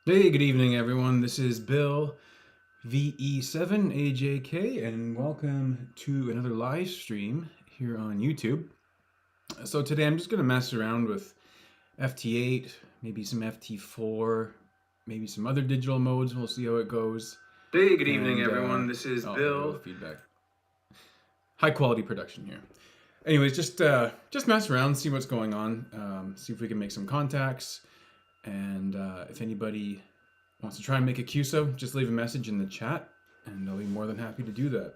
Hey, good evening, everyone. This is Bill VE7AJK, and welcome to another live stream here on YouTube. So today I'm just going to mess around with FT8, maybe some FT4, maybe some other digital modes. We'll see how it goes. Hey, good evening, everyone. This is oh, Bill. Feedback. High quality production here. Anyways, just mess around, see what's going on, see if we can make some contacts, and if anybody wants to try and make a QSO, just leave a message in the chat, and I'll be more than happy to do that.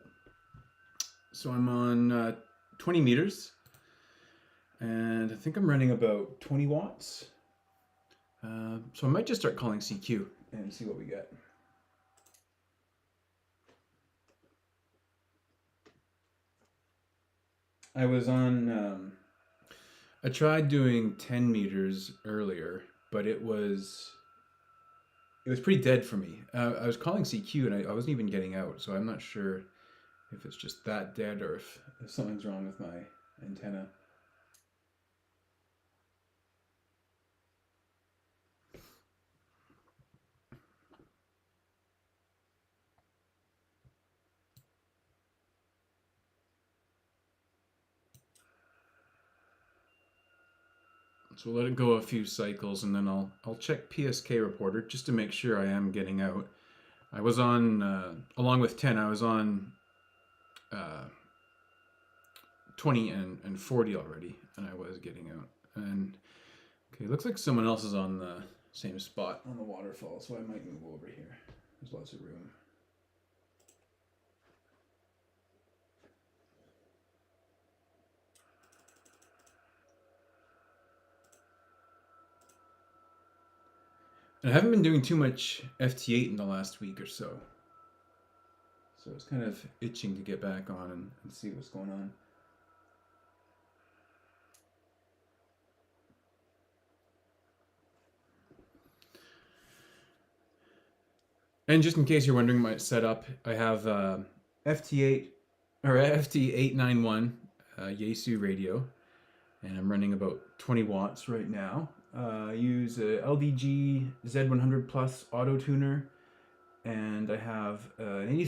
So I'm on 20 meters, and I think I'm running about 20 watts. So I might just start calling CQ and see what we get. I was on, I tried doing 10 meters earlier, but it was pretty dead for me. I was calling CQ and I wasn't even getting out, so I'm not sure if it's just that dead or if something's wrong with my antenna. So we'll let it go a few cycles, and then I'll check PSK reporter just to make sure I am getting out. I was on, along with 10, I was on 20 and 40 already, and I was getting out. And okay, looks like someone else is on the same spot on the waterfall, so I might move over here. There's lots of room. And I haven't been doing too much FT8 in the last week or so. So it's kind of itching to get back on and see what's going on. And just in case you're wondering my setup, I have FT8 or FT891 Yaesu radio, and I'm running about 20 watts right now. I use a LDG Z100 Plus auto tuner, and I have an 80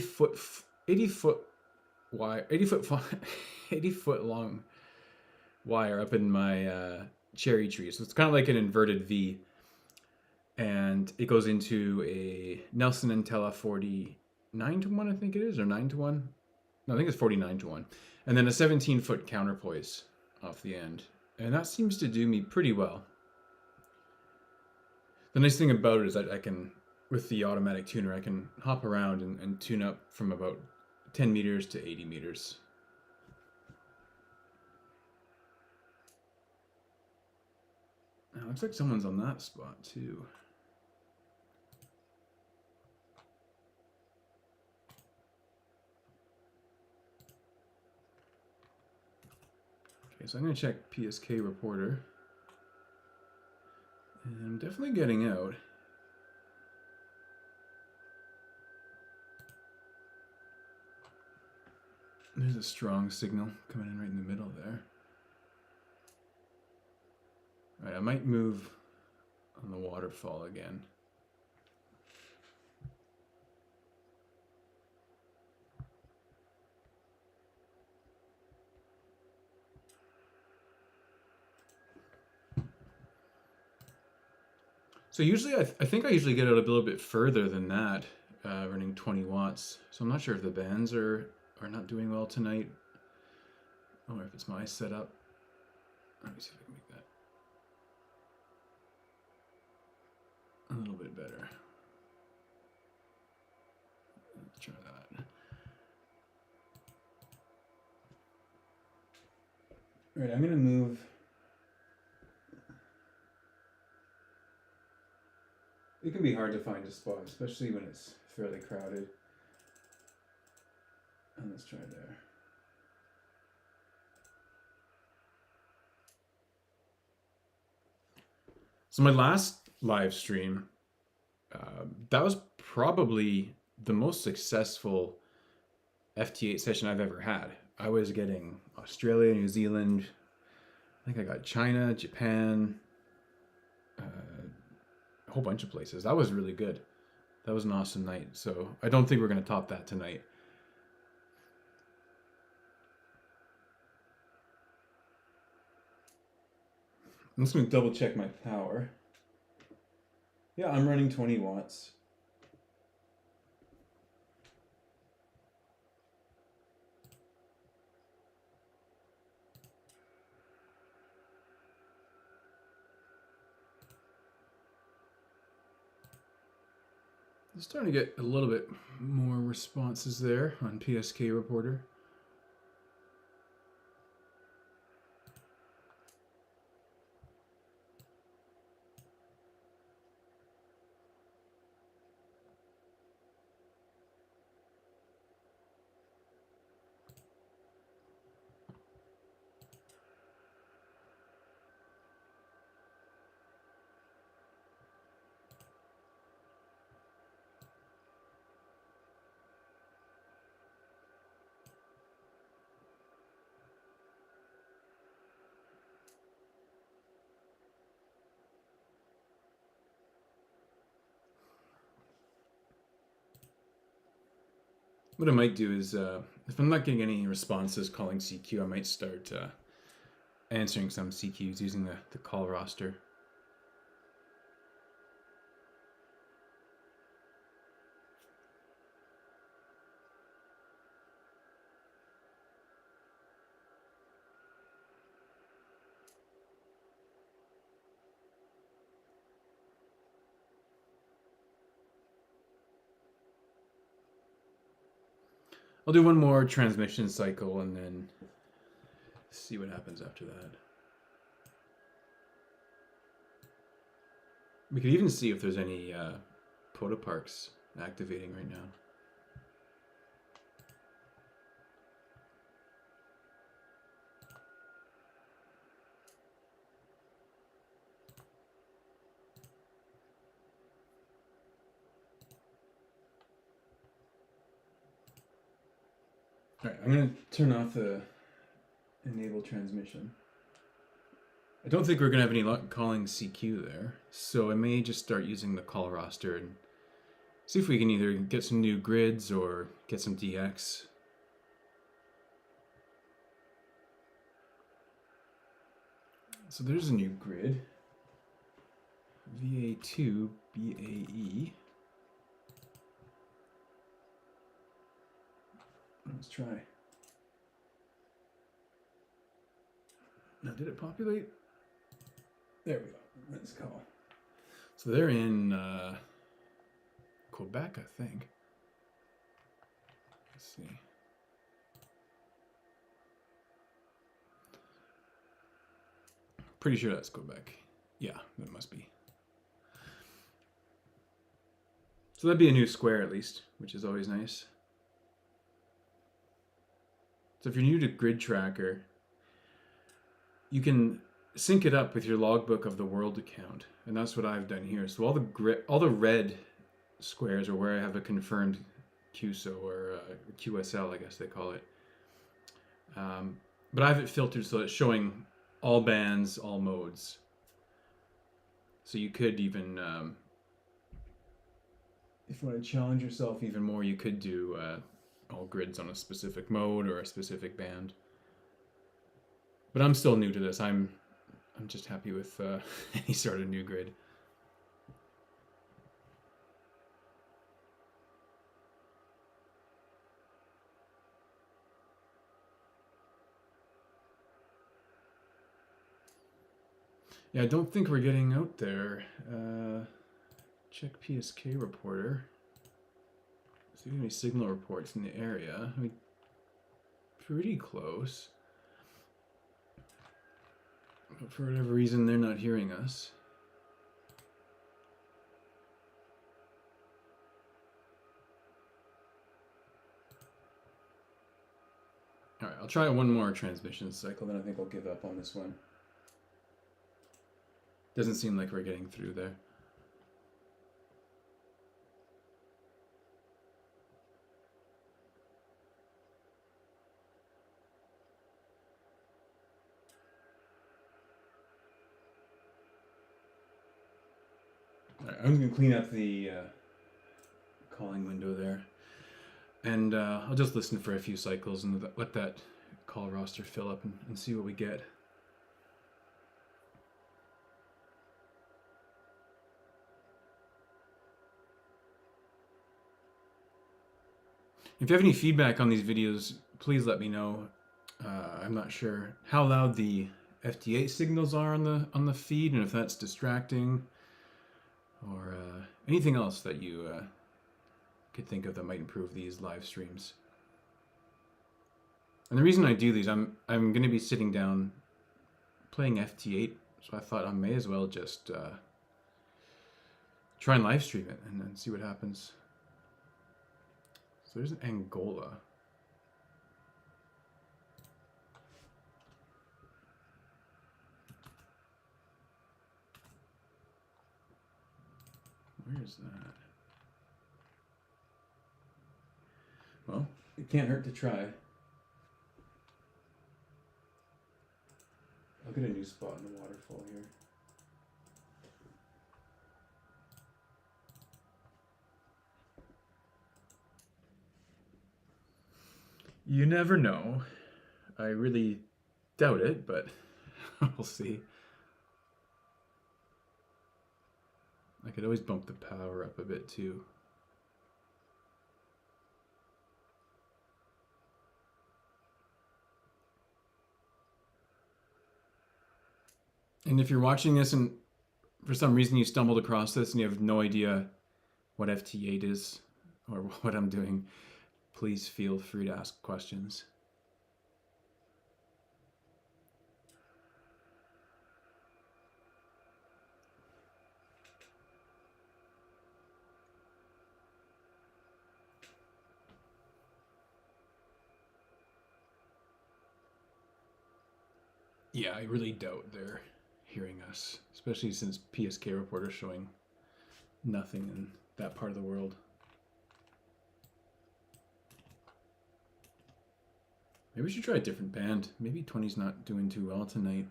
foot wire, 80 foot long wire up in my cherry tree. So it's kind of like an inverted V, and it goes into a Nelson Antella 49-to-1, I think it is, or 9-to-1. No, I think it's 49-to-1, and then a 17-foot counterpoise off the end, and that seems to do me pretty well. The nice thing about it is that I can, with the automatic tuner, I can hop around and tune up from about 10 meters to 80 meters. Now, looks like someone's on that spot too. Okay, so I'm going to check PSK reporter. And I'm definitely getting out. There's a strong signal coming in right in the middle there. All right, I might move on the waterfall again. So usually, I think I usually get out a little bit further than that, running 20 watts. So I'm not sure if the bands are not doing well tonight, or if it's my setup. Let me see if I can make that a little bit better. Let's try that. All right, I'm gonna move. It can be hard to find a spot, especially when it's fairly crowded. And let's try there. So my last live stream, that was probably the most successful FT8 session I've ever had. I was getting Australia, New Zealand, I think I got China, Japan, whole bunch of places. That was really good. That was an awesome night. So I don't think we're going to top that tonight. I'm just going to double check my power. Yeah, I'm running 20 watts. I'm starting to get a little bit more responses there on PSK Reporter. What I might do is, if I'm not getting any responses calling CQ, I might start answering some CQs using the call roster. I'll do one more transmission cycle and then see what happens after that. We could even see if there's any protoparks activating right now. All right, I'm going to turn off the enable transmission. I don't think we're going to have any luck calling CQ there, so I may just start using the call roster and see if we can either get some new grids or get some DX. So there's a new grid. VA2 BAE. Let's try. Now, did it populate? There we go. Let's call. So they're in Quebec, I think. Let's see. Pretty sure that's Quebec. Yeah, that must be. So that'd be a new square at least, which is always nice. So if you're new to GridTracker, you can sync it up with your logbook of the world account, and that's what I've done here. So all the red squares are where I have a confirmed QSO or QSL, I guess they call it. But I have it filtered so it's showing all bands, all modes. So you could even, if you want to challenge yourself even more, you could do all grids on a specific mode or a specific band. But I'm still new to this. I'm just happy with any sort of new grid. Yeah, I don't think we're getting out there. Check PSK reporter. See if we have any signal reports in the area. I mean, pretty close. But for whatever reason, they're not hearing us. All right, I'll try one more transmission cycle, then I think I'll give up on this one. Doesn't seem like we're getting through there. All right, I'm going to clean up the calling window there. And I'll just listen for a few cycles and let that call roster fill up and see what we get. If you have any feedback on these videos, please let me know. I'm not sure how loud the FT8 signals are on the feed, and if that's distracting, or anything else that you could think of that might improve these live streams. And the reason I do these, I'm going to be sitting down playing FT8, so I thought I may as well just try and live stream it and then see what happens. So there's an Angola. Where is that? Well, it can't hurt to try. I'll get a new spot in the waterfall here. You never know. I really doubt it, but we'll see. I could always bump the power up a bit too. And if you're watching this and for some reason you stumbled across this and you have no idea what FT8 is or what I'm doing, please feel free to ask questions. Yeah, I really doubt they're hearing us, especially since PSK report is showing nothing in that part of the world. Maybe we should try a different band. Maybe 20's not doing too well tonight.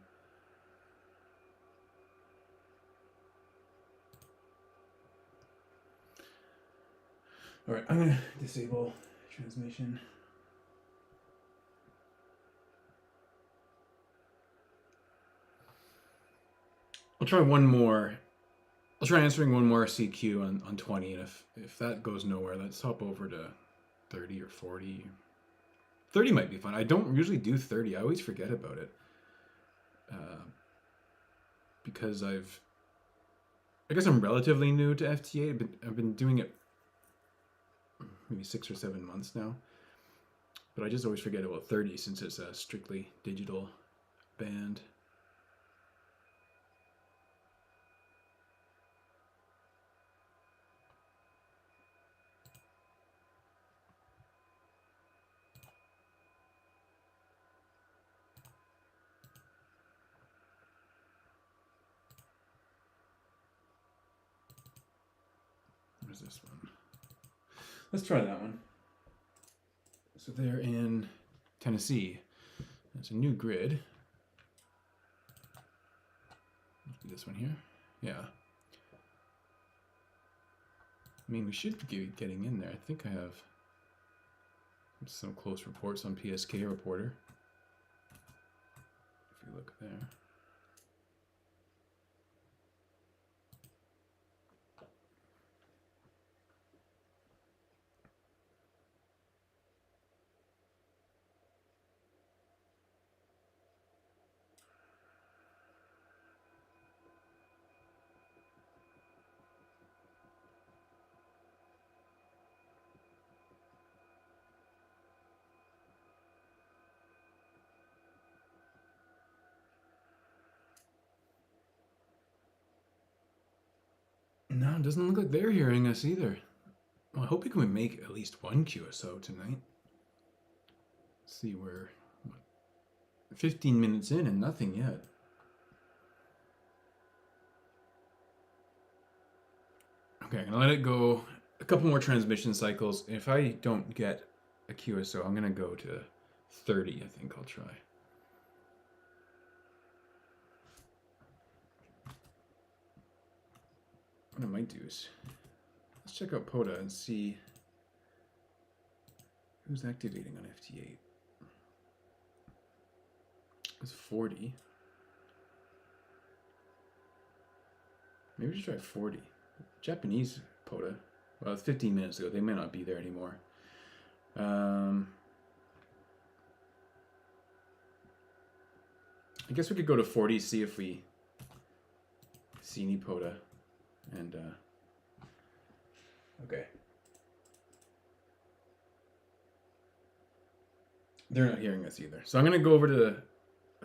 All right, I'm gonna disable transmission. I'll try one more. I'll try answering one more CQ on 20, and if that goes nowhere, let's hop over to 30 or 40. 30 might be fun. I don't usually do 30. I always forget about it. Because I guess I'm relatively new to FT8. I've been doing it maybe 6 or 7 months now. But I just always forget about 30 since it's a strictly digital band. Where's this one? Let's try that one. So they're in Tennessee. There's a new grid. Let's do this one here. Yeah. I mean, we should be getting in there. I think I have some close reports on PSK Reporter. If you look there. No, it doesn't look like they're hearing us either. Well, I hope we can make at least one QSO tonight. Let's see, we're 15 minutes in and nothing yet. Okay, I'm gonna let it go a couple more transmission cycles. If I don't get a QSO, I'm gonna go to 30, I think I'll try. what I might do is let's check out POTA and see who's activating on FT8. It's 40. Maybe we should try 40. Japanese POTA. Well, it's 15 minutes ago. They may not be there anymore. I guess we could go to 40, see if we see any POTA. And, okay. They're not hearing us either. So I'm going to go over to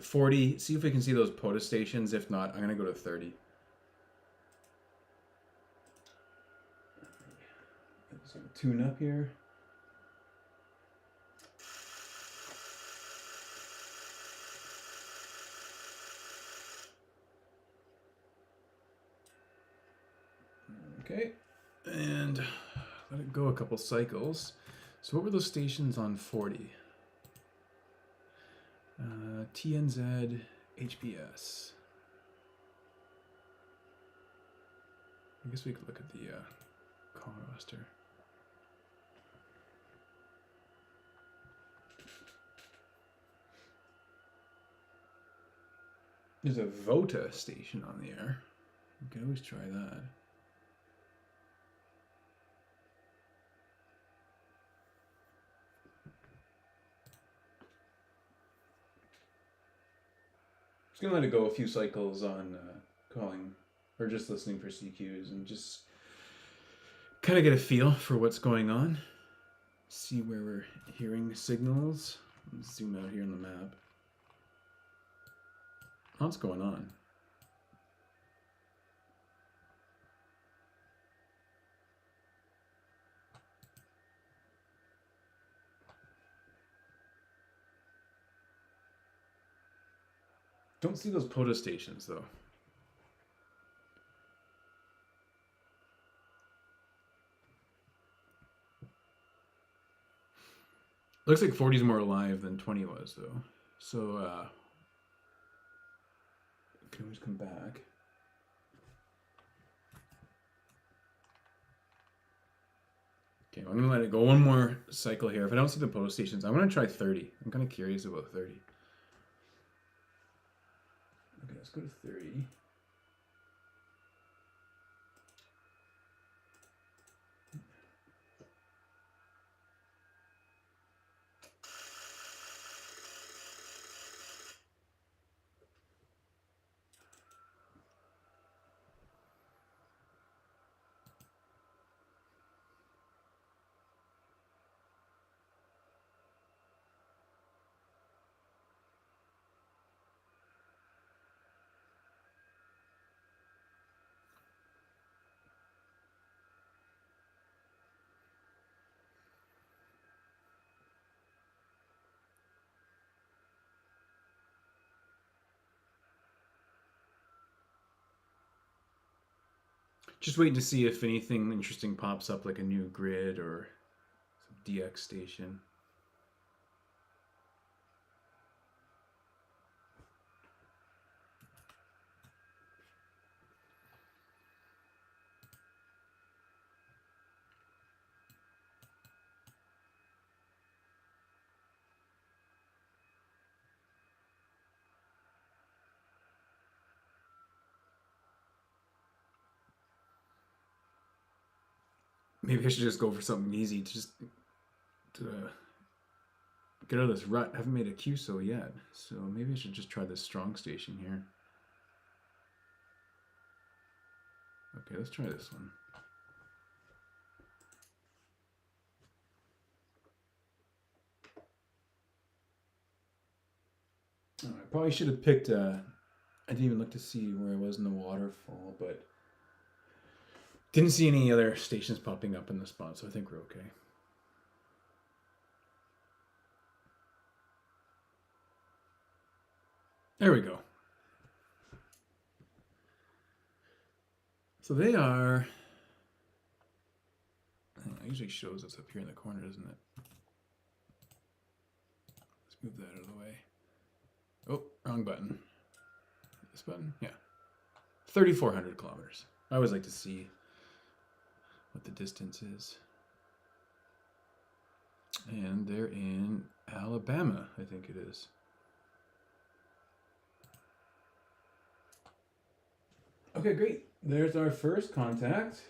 40, see if we can see those POTA stations. If not, I'm going to go to 30. Some tune up here. Okay, and let it go a couple cycles. So what were those stations on 40? TNZ, HPS. I guess we could look at the call roster. There's a VOTA station on the air. We can always try that. Just gonna let it go a few cycles on calling or just listening for CQs and just kind of get a feel for what's going on. See where we're hearing signals. Let's zoom out here on the map. What's going on? Don't see those POTA stations though. Looks like 40 is more alive than 20 was though. So can always come back. Okay, I'm gonna let it go one more cycle here. If I don't see the POTA stations, I'm gonna try 30. I'm kind of curious about 30. Okay, let's go to 30. Just waiting to see if anything interesting pops up, like a new grid or some DX station. Maybe I should just go for something easy to just get out of this rut. I haven't made a QSO yet, so maybe I should just try this strong station here. Okay, let's try this one. Oh, I probably should have picked, I didn't even look to see where I was in the waterfall, but didn't see any other stations popping up in the spot, so I think we're okay. There we go. So they are, it usually shows us up here in the corner, doesn't it? Let's move that out of the way. Oh, wrong button. This button? Yeah. 3,400 kilometers. I always like to see what the distance is. And they're in Alabama, I think it is. Okay, great. There's our first contact.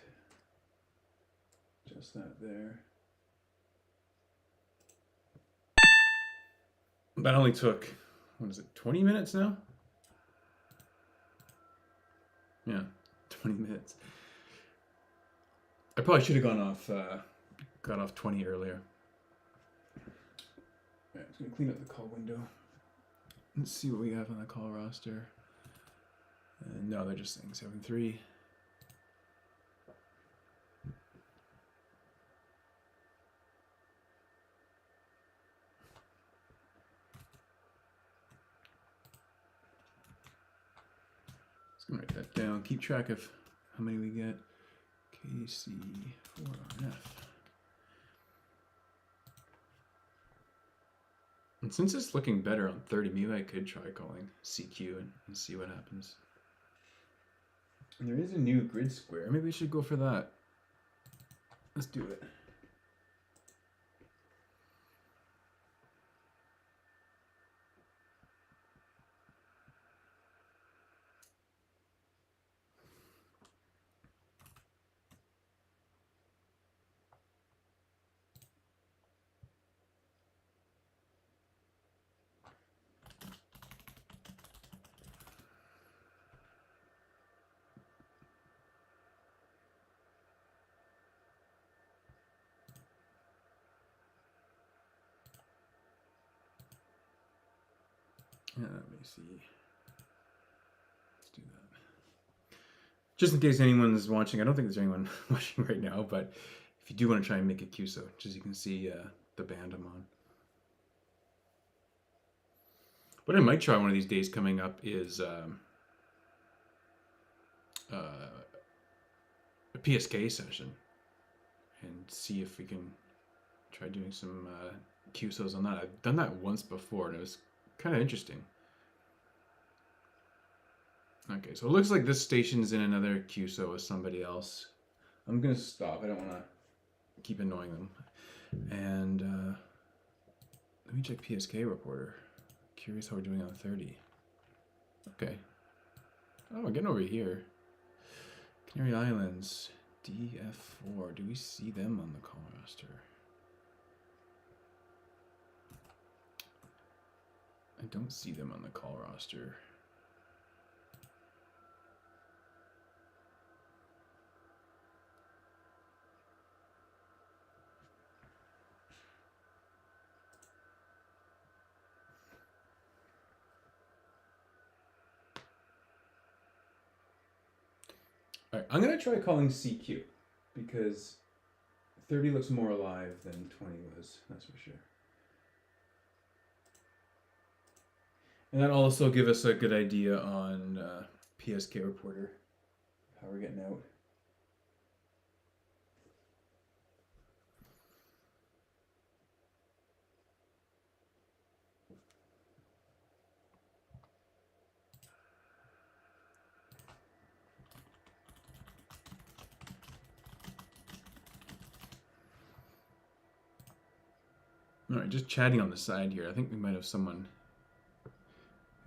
Just that there. That only took, what is it, 20 minutes now? Yeah, 20 minutes. I probably should have got off 20 earlier. All right, I'm just gonna clean up the call window. Let's see what we have on the call roster. No, they're just saying 7-3. Just gonna write that down. Keep track of how many we get. KC4RF. And since it's looking better on 30, maybe I could try calling CQ and see what happens. And there is a new grid square. Maybe we should go for that. Let's do it. Let me see. Let's do that. Just in case anyone's watching, I don't think there's anyone watching right now, but if you do want to try and make a QSO, just you can see the band I'm on. What I might try one of these days coming up is a PSK session and see if we can try doing some QSOs on that. I've done that once before and it was kind of interesting. Okay, so it looks like this station's in another QSO with somebody else. I'm gonna stop. I don't want to keep annoying them. And let me check PSK reporter. Curious how we're doing on 30. Okay. Oh, we're getting over here. Canary Islands, DF4. Do we see them on the call roster? I don't see them on the call roster. All right, I'm gonna try calling CQ because 30 looks more alive than 20 was, that's for sure. And that'll also give us a good idea on PSK reporter, how we're getting out. All right, just chatting on the side here. I think we might have someone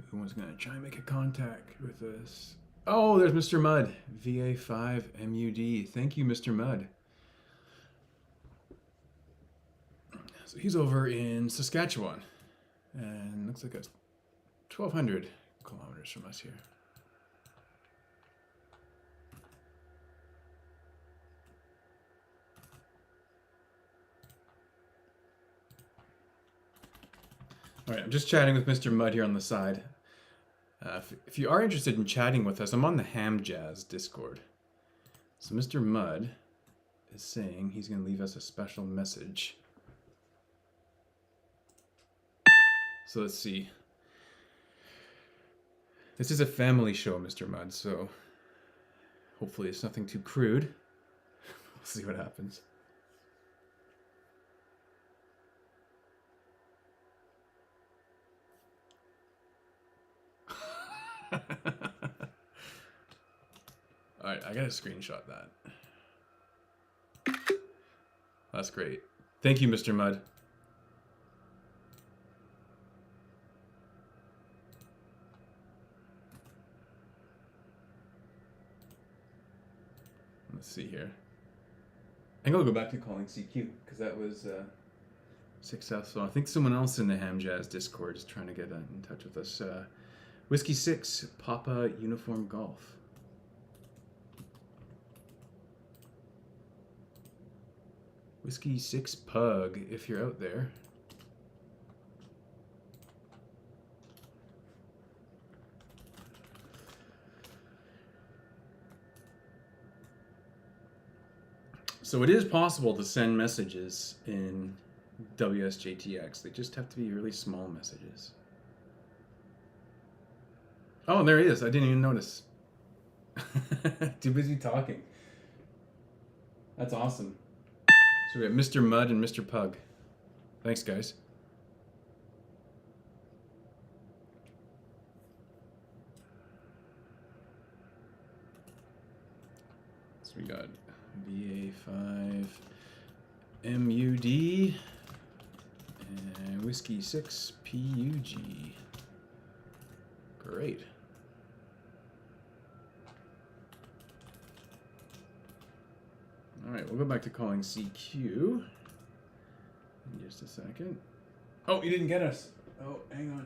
who was going to try and make a contact with us. Oh, there's Mr. Mudd, VA5MUD. Thank you, Mr. Mudd. So he's over in Saskatchewan, and looks like it's 1,200 kilometers from us here. All right, I'm just chatting with Mr. Mudd here on the side. If you are interested in chatting with us, I'm on the Ham Jazz Discord. So Mr. Mudd is saying he's going to leave us a special message. So let's see. This is a family show, Mr. Mudd, so hopefully it's nothing too crude. We'll see what happens. All right, I gotta screenshot that. That's great. Thank you, Mr. Mudd. Let's see here. I'm going to go back to calling CQ because that was successful. I think someone else in the Ham Jazz Discord is trying to get in touch with us. Whiskey 6, Papa Uniform Golf. Whiskey 6 Pug, if you're out there. So it is possible to send messages in WSJT-X. They just have to be really small messages. Oh, there he is. I didn't even notice. Too busy talking. That's awesome. So we got Mr. Mudd and Mr. Pug. Thanks, guys. So we got VA5 MUD and Whiskey 6 PUG. Great. All right, we'll go back to calling CQ in just a second. Oh, you didn't get us. Oh, hang on.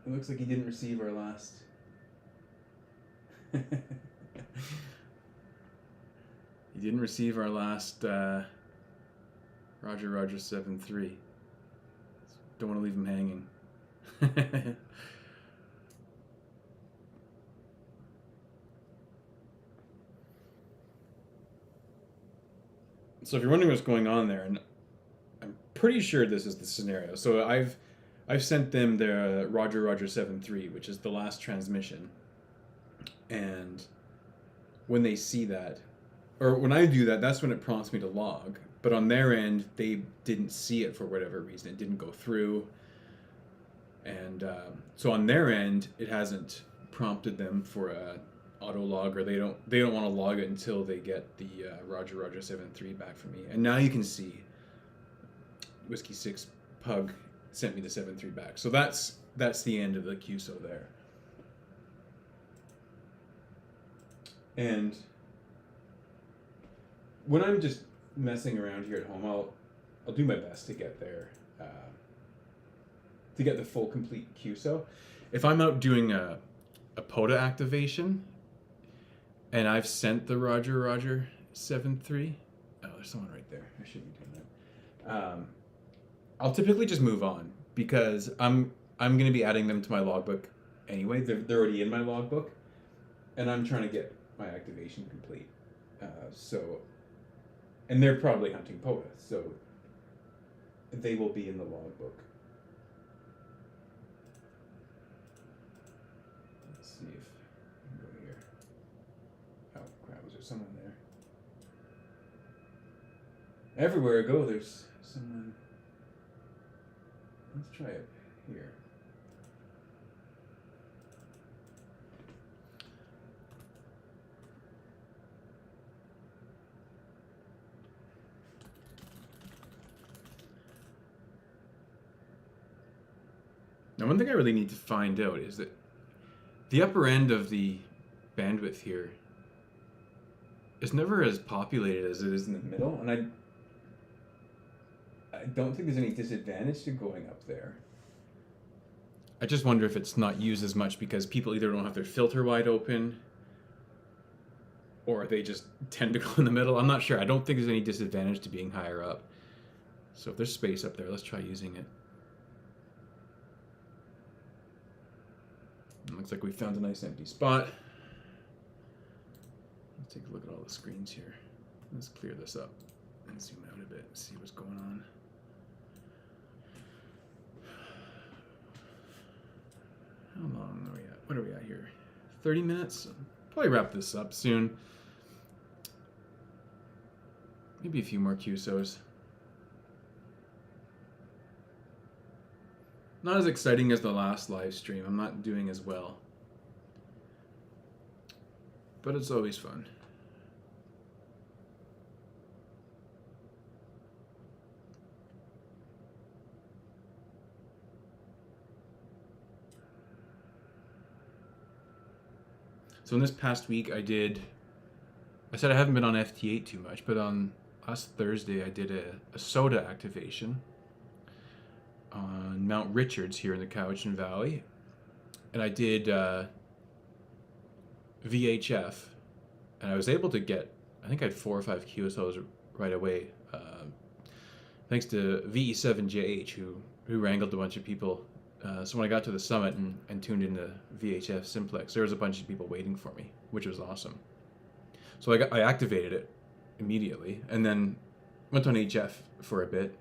It looks like he didn't receive our last. He didn't receive our last Roger 7-3. Don't want to leave him hanging. So if you're wondering what's going on there, and I'm pretty sure this is the scenario. So I've sent them the Roger 7-3, which is the last transmission. And when they see that, or when I do that, that's when it prompts me to log. But on their end, they didn't see it for whatever reason. It didn't go through. And so on their end, it hasn't prompted them for a auto log, or they don't want to log it until they get the Roger 7-3 back from me. And now you can see Whiskey 6 Pug sent me the 7-3 back. So that's the end of the QSO there. And when I'm just messing around here at home, I'll do my best to get there, to get the full complete QSO. If I'm out doing a POTA activation, and I've sent the Roger 7-3. Oh, there's someone right there. I shouldn't be doing that. I'll typically just move on because I'm going to be adding them to my logbook anyway. They're already in my logbook, and I'm trying to get my activation complete. And they're probably hunting POTA, so they will be in the logbook. Let's see if I can go here. Oh crap, was there someone there? Everywhere I go, there's someone. Let's try it here. Now, one thing I really need to find out is that the upper end of the bandwidth here is never as populated as it is in the middle, and I don't think there's any disadvantage to going up there. I just wonder if it's not used as much because people either don't have their filter wide open or they just tend to go in the middle. I'm not sure. I don't think there's any disadvantage to being higher up. So if there's space up there, let's try using it. Looks like we found a nice empty spot. Let's take a look at all the screens here. Let's clear this up and zoom out a bit and see what's going on. How long are we at? What are we at here? 30 minutes? Probably wrap this up soon. Maybe a few more QSOs. Not as exciting as the last live stream. I'm not doing as well. But it's always fun. So in this past week, I said I haven't been on FT8 too much, but on last Thursday, I did a soda activation on Mount Richards here in the Cowichan Valley. And I did VHF, and I was able to get, I think I had 4 or 5 QSOs right away, thanks to VE7JH, who wrangled a bunch of people. So when I got to the summit and tuned into VHF Simplex, there was a bunch of people waiting for me, which was awesome. So I activated it immediately, and then went on HF for a bit.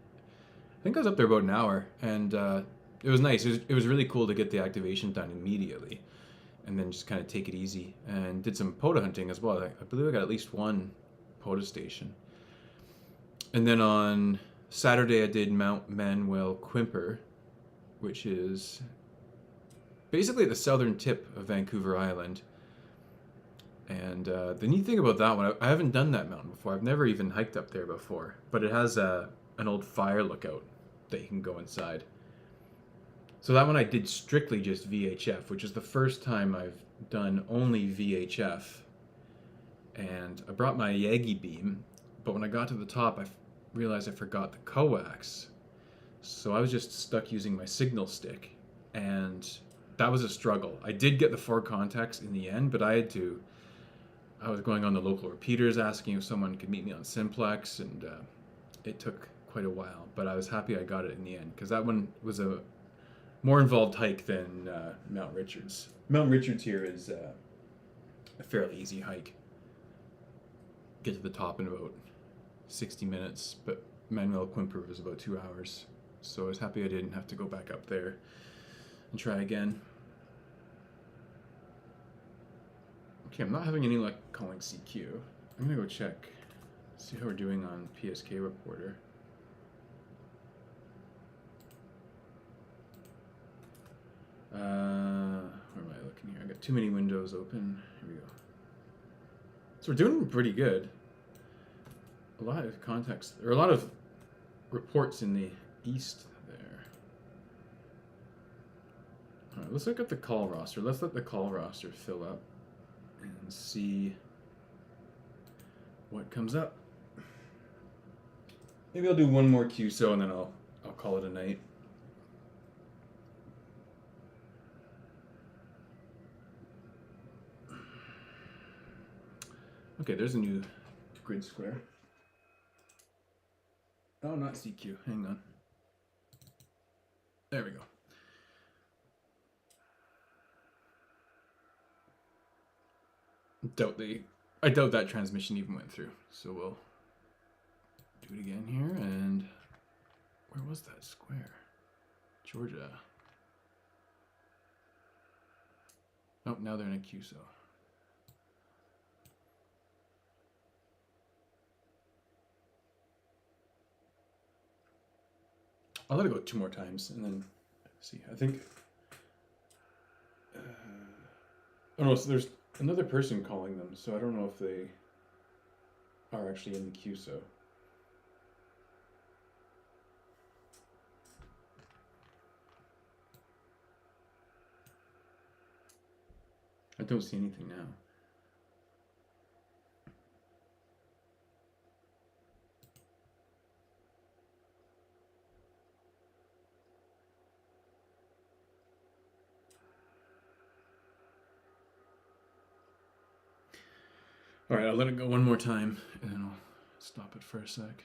I think I was up there about an hour, and it was nice. It was really cool to get the activation done immediately, and then just kind of take it easy. And did some POTA hunting as well. I believe I got at least one POTA station. And then on Saturday I did Mount Manuel Quimper, which is basically the southern tip of Vancouver Island. And the neat thing about that one, I haven't done that mountain before. I've never even hiked up there before, but it has an old fire lookout that you can go inside. So that one I did strictly just VHF, which is the first time I've done only VHF. And I brought my Yagi beam, but when I got to the top, I realized I forgot the coax. So I was just stuck using my signal stick, and that was a struggle. I did get the 4 contacts in the end, but I was going on the local repeaters asking if someone could meet me on Simplex, and it took quite a while, but I was happy I got it in the end, because that one was a more involved hike than Mount Richards. Mount Richards here is a fairly easy hike. Get to the top in about 60 minutes, but Manuel Quimper was about 2 hours. So I was happy I didn't have to go back up there and try again. Okay, I'm not having any luck calling CQ. I'm gonna go check, see how we're doing on PSK Reporter. Where am I looking here? I got too many windows open. Here we go. So we're doing pretty good. A lot of contacts, or a lot of reports in the east there. All right, let's look at the call roster. Let's let the call roster fill up and see what comes up. Maybe I'll do one more QSO and then I'll call it a night. Okay, there's a new grid square. Oh, not CQ. Hang on. There we go. I doubt that transmission even went through. So we'll do it again here. And where was that square? Georgia. Oh, now they're in a QSO. I'll let it go 2 more times and then see. I think. Oh no, so there's another person calling them, so I don't know if they are actually in the QSO. I don't see anything now. All right, I'll let it go one more time, and then I'll stop it for a sec.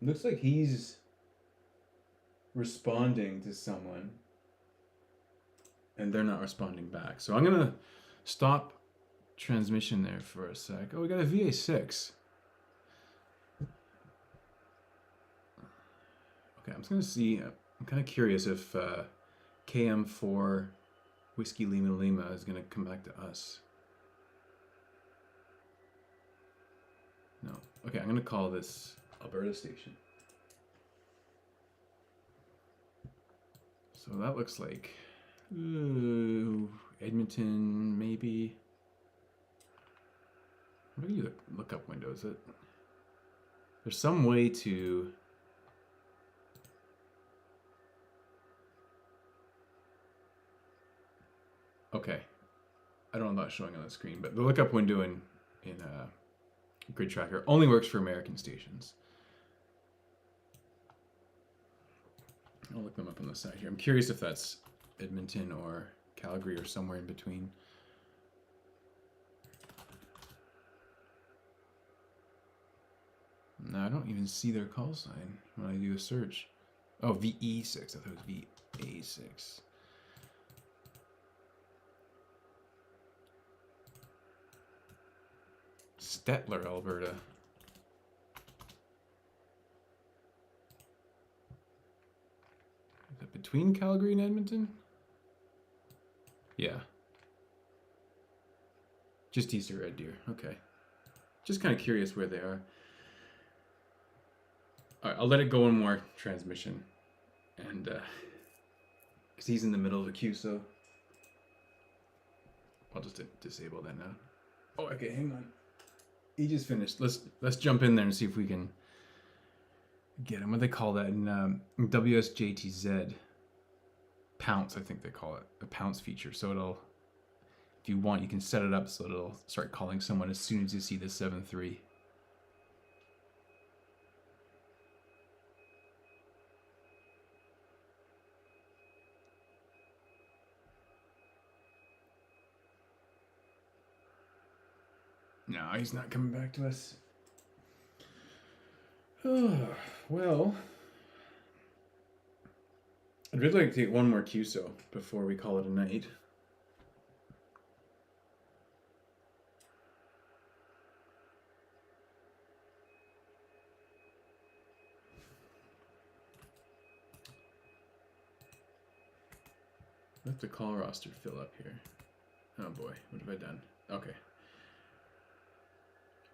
Looks like he's responding to someone, and they're not responding back. So I'm gonna stop transmission there for a sec. Oh, we got a VA6. Okay, I'm just gonna see. I'm kind of curious if KM4 Whiskey Lima Lima is gonna come back to us. No. Okay, I'm gonna call this Alberta station. So that looks like Edmonton, maybe. What do you look up window? Is it There's some way to... Okay. I don't know if that's showing on the screen, but the lookup window in GridTracker only works for American stations. I'll look them up on the side here. I'm curious if that's Edmonton or Calgary or somewhere in between. No, I don't even see their call sign when I do a search. Oh, VE6. I thought it was VA6. Stettler, Alberta. Is it between Calgary and Edmonton? Yeah. Just east of Red Deer. Okay. Just kind of curious where they are. All right, I'll let it go one more transmission. And, because he's in the middle of a queue, so I'll just disable that now. Oh, okay, hang on. He just finished. Let's jump in there and see if we can get him. What do they call that in WSJT-Z? Pounce, I think they call it. A pounce feature. So it'll, if you want, you can set it up so it'll start calling someone as soon as you see the 7-3. No, he's not coming back to us. Oh, well, I'd really like to take one more QSO before we call it a night. Let the call roster fill up here. Oh boy, what have I done? Okay.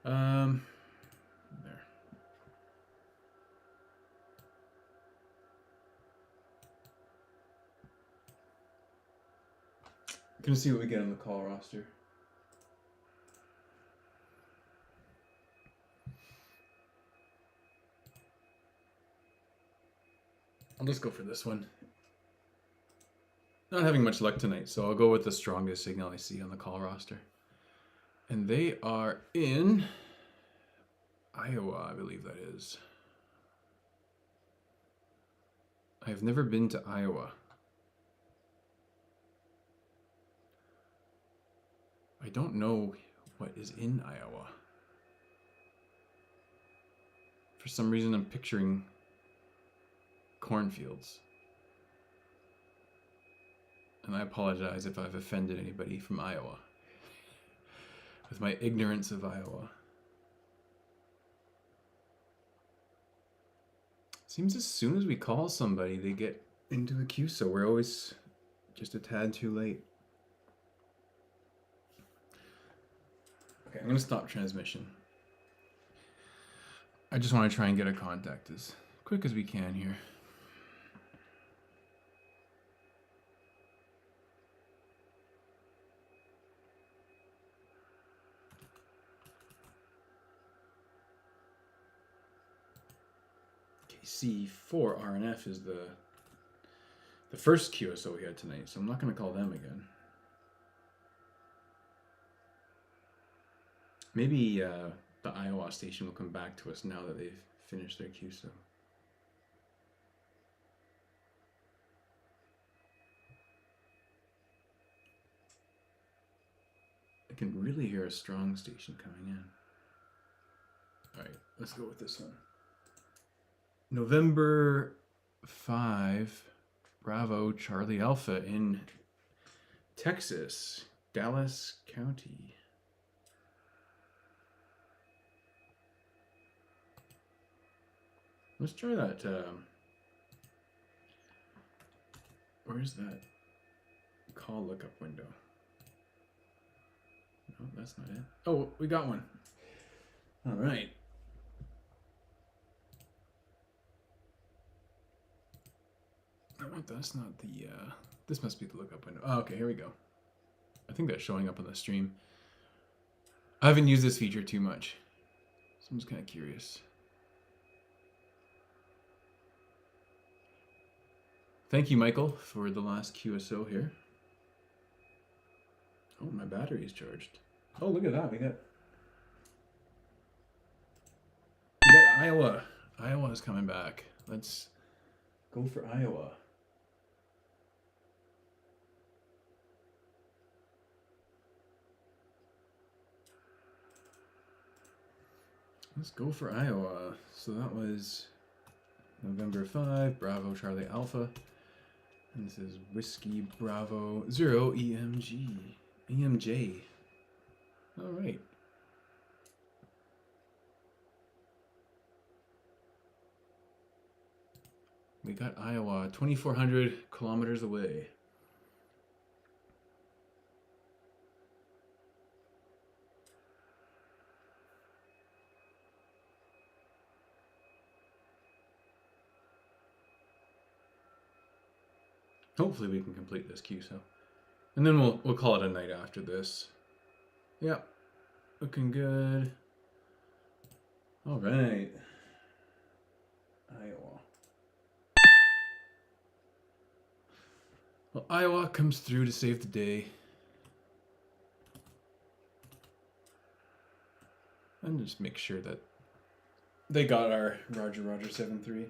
There. Gonna see what we get on the call roster. I'll just go for this one. Not having much luck tonight, so I'll go with the strongest signal I see on the call roster. And they are in Iowa, I believe that is. I have never been to Iowa. I don't know what is in Iowa. For some reason, I'm picturing cornfields. And I apologize if I've offended anybody from Iowa with my ignorance of Iowa. Seems as soon as we call somebody, they get into a queue, so we're always just a tad too late. Okay, I'm going to stop transmission. I just want to try and get a contact as quick as we can here. KC4RNF is the first QSO we had tonight, so I'm not going to call them again. Maybe the Iowa station will come back to us now that they've finished their QSO. I can really hear a strong station coming in. All right, let's go with this one. November 5, Bravo, Charlie Alpha in Texas, Dallas County. Let's try that. Where's that call lookup window? No, that's not it. Oh, we got one. All right. That's not the, this must be the lookup window. Oh, okay, here we go. I think that's showing up on the stream. I haven't used this feature too much, so I'm just kind of curious. Thank you, Michael, for the last QSO here. Oh, my battery's charged. Oh, look at that. We got Iowa. Iowa's coming back. Let's go for Iowa. Let's go for Iowa. So that was November 5, Bravo Charlie Alpha. And this is Whiskey Bravo 0 EMJ. All right. We got Iowa 2,400 kilometers away. Hopefully we can complete this QSO. And then we'll call it a night after this. Yeah, looking good. All right. Iowa. Well, Iowa comes through to save the day. And just make sure that they got our Roger 7-3.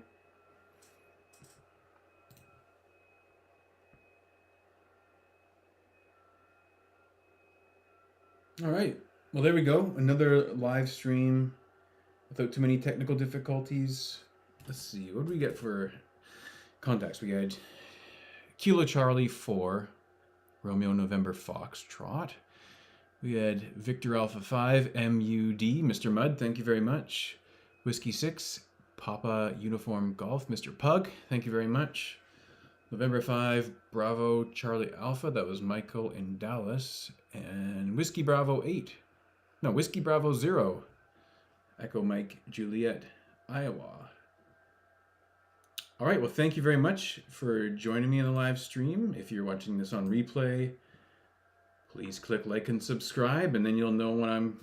All right. Well, there we go. Another live stream without too many technical difficulties. Let's see. What did we get for contacts? We had Kilo Charlie 4, Romeo November Foxtrot. We had Victor Alpha 5, MUD, Mr. Mudd, thank you very much. Whiskey 6, Papa Uniform Golf, Mr. Pug, thank you very much. November 5, Bravo Charlie Alpha, that was Michael in Dallas. And Whiskey Bravo 8, no, Whiskey Bravo 0, Echo Mike Juliet, Iowa. All right, well, thank you very much for joining me in the live stream. If you're watching this on replay, please click like and subscribe, and then you'll know when I'm